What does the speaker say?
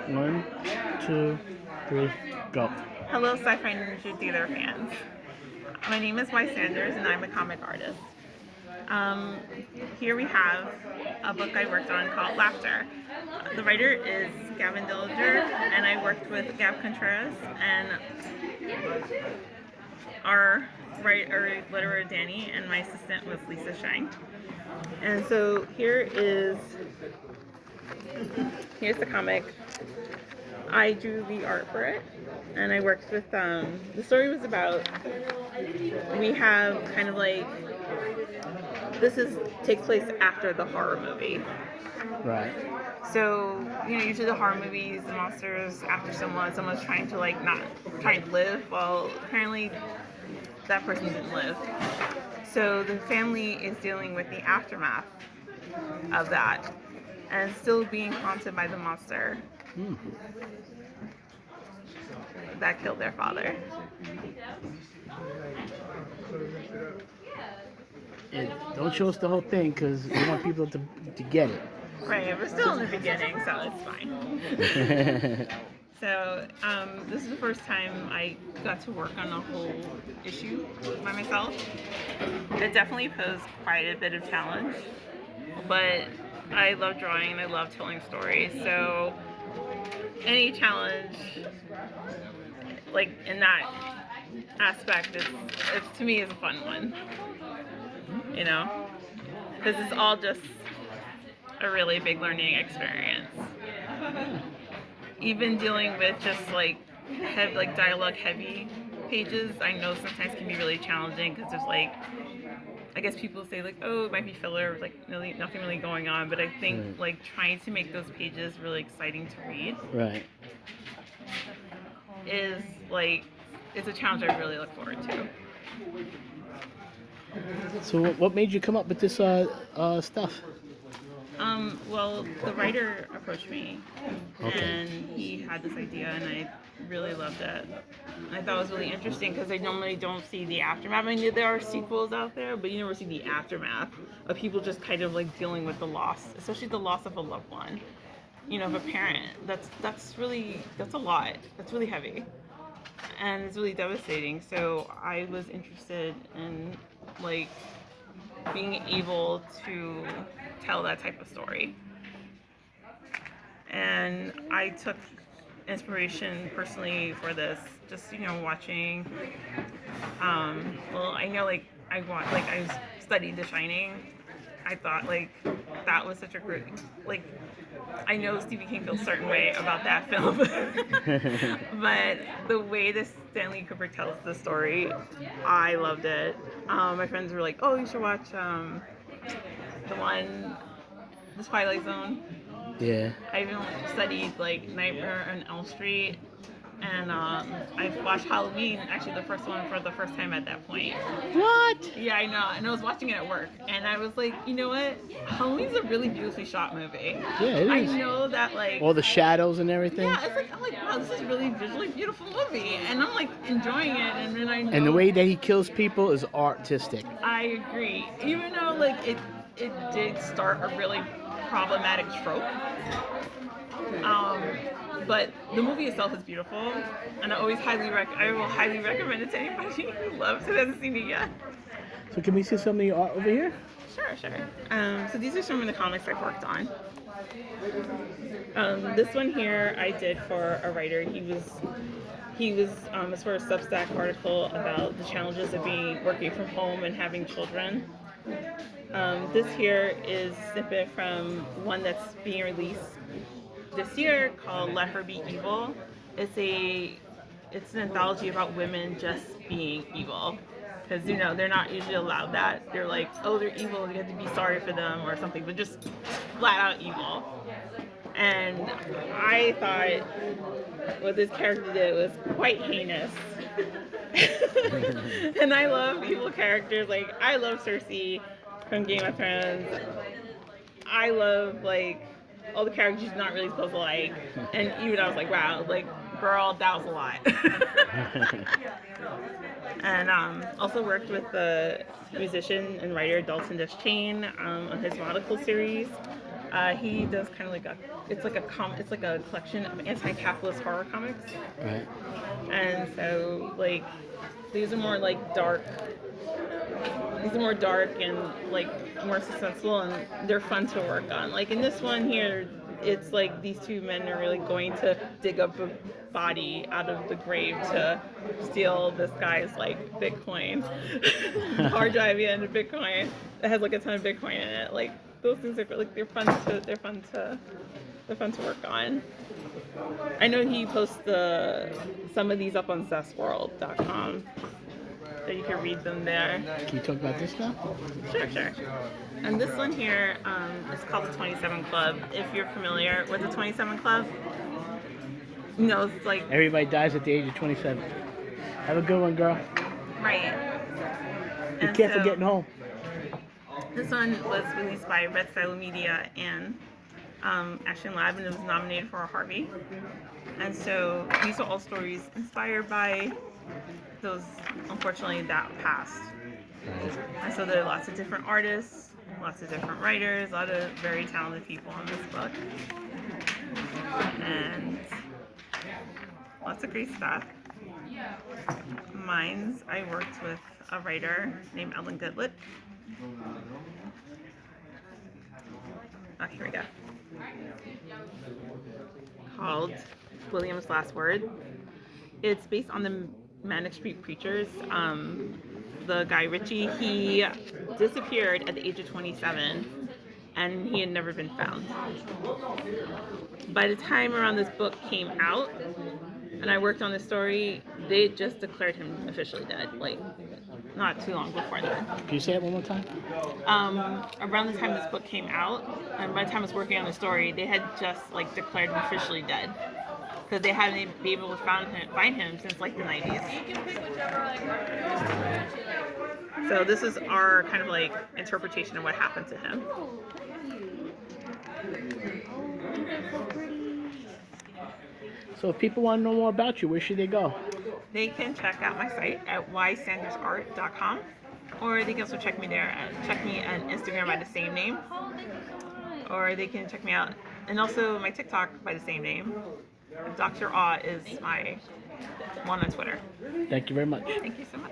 One, two, three, go. Hello, Sci-Fi Ninja Theater fans. My name is Mai Sanders, and I'm a comic artist. Um, Here we have a book I worked on called Laughter. The writer is Gavin Dillinger, and I worked with Gab Contreras and our letterer Danny, and my assistant was Lisa Shang. And so here's the comic. I drew the art for it, and I worked with the story was about, we have kind of like, this is takes place after the horror movie. Right. So, usually the horror movies, the monsters after someone's trying to not trying to live. Well, apparently that person didn't live. So the family is dealing with the aftermath of that and still being haunted by the monster that killed their father. And don't show us the whole thing because we want people to get it. Right, we're still in the beginning, so it's fine. So this is the first time I got to work on a whole issue by myself. It definitely posed quite a bit of challenge, but I love drawing and I love telling stories. So any challenge, like in that aspect, it's to me is a fun one. Because it's all just a really big learning experience. Even dealing with just dialogue heavy pages, I know sometimes can be really challenging because there's I guess people say oh, it might be filler, really nothing really going on, but I think trying to make those pages really exciting to read is it's a challenge I really look forward to. So what made you come up with this stuff? Well, the writer approached me, and he had this idea, and I really loved it. I thought it was really interesting because I normally don't see the aftermath. I mean, there are sequels out there, but you never see the aftermath of people just kind of dealing with the loss, especially the loss of a loved one, of a parent. That's a lot. That's really heavy, and it's really devastating. So I was interested in being able to tell that type of story. And I took inspiration personally for this, just watching. Well, I know I studied The Shining. I thought that was such a great I know Stephen King feels a certain way about that film, but the way that Stanley Kubrick tells the story, I loved it. My friends were like, "Oh, you should watch the one, The Twilight Zone." Yeah. I even studied Nightmare on Elm Street, and I watched Halloween, actually the first one for the first time at that point. What? Yeah, I know. And I was watching it at work, and I was like, you know what? Halloween's a really beautifully shot movie. Yeah, it is. I know that all the shadows and everything. Yeah, I'm like, wow, this is a really visually beautiful movie, and I'm enjoying it, and then I know. And the way that he kills people is artistic. I agree, even though it did start a really problematic trope. But the movie itself is beautiful, and I will highly recommend it to anybody who loves it, hasn't seen it yet. So can we see some of your art over here? Sure. So these are some of the comics I've worked on. This one here I did for a writer. He was it's for a Substack article about the challenges of working from home and having children. This here is a snippet from one that's being released this year called Let Her Be Evil. It's an anthology about women just being evil. Because, they're not usually allowed that. They're like, oh, they're evil, you have to be sorry for them or something, but just flat out evil. And I thought what this character did was quite heinous. And I love evil characters. I love Cersei from Game of Thrones. I love, all the characters you're not really supposed to like. And even I was like, wow, girl, that was a lot. And also worked with the musician and writer Dalton Deschain on his Monocle series. He does kind of like it's like it's like a collection of anti-capitalist horror comics. Right. And so like these are more like dark. These are more dark and like more suspenseful, and they're fun to work on. Like in this one here, it's like these two men are really going to dig up a body out of the grave to steal this guy's like Bitcoin hard drive and a Bitcoin. It has like a ton of Bitcoin in it. Like those things are like they're fun to work on. I know he posts some of these up on zestworld.com. So you can read them there. Can you talk about this now? Sure. And this one here is called the 27 Club. If you're familiar with the 27 Club, you know, it's like... Everybody dies at the age of 27. Have a good one, girl. Right. Be careful getting home. This one was released by Red Silo Media and Action Lab, and it was nominated for a Harvey. And so these are all stories inspired by those, unfortunately, that passed. And so there are lots of different artists, lots of different writers, a lot of very talented people in this book. And lots of great stuff. I worked with a writer named Ellen Goodlett. Oh, here we go. Called William's Last Word. It's based on the Manic Street Preachers. The guy Richie, he disappeared at the age of 27, and he had never been found. By the time around this book came out, and I worked on the story, they just declared him officially dead, like not too long before that. Can you say it one more time? Around the time this book came out, and by the time I was working on the story, they had just like declared him officially dead. Because they hadn't been able to find him since like the 90s. So this is our kind of like interpretation of what happened to him. So if people want to know more about you, where should they go? They can check out my site at ysandersart.com, or they can also check me on Instagram by the same name, or they can check me out, and also my TikTok by the same name. Dr. Awe is my one on Twitter. Thank you very much. Thank you so much.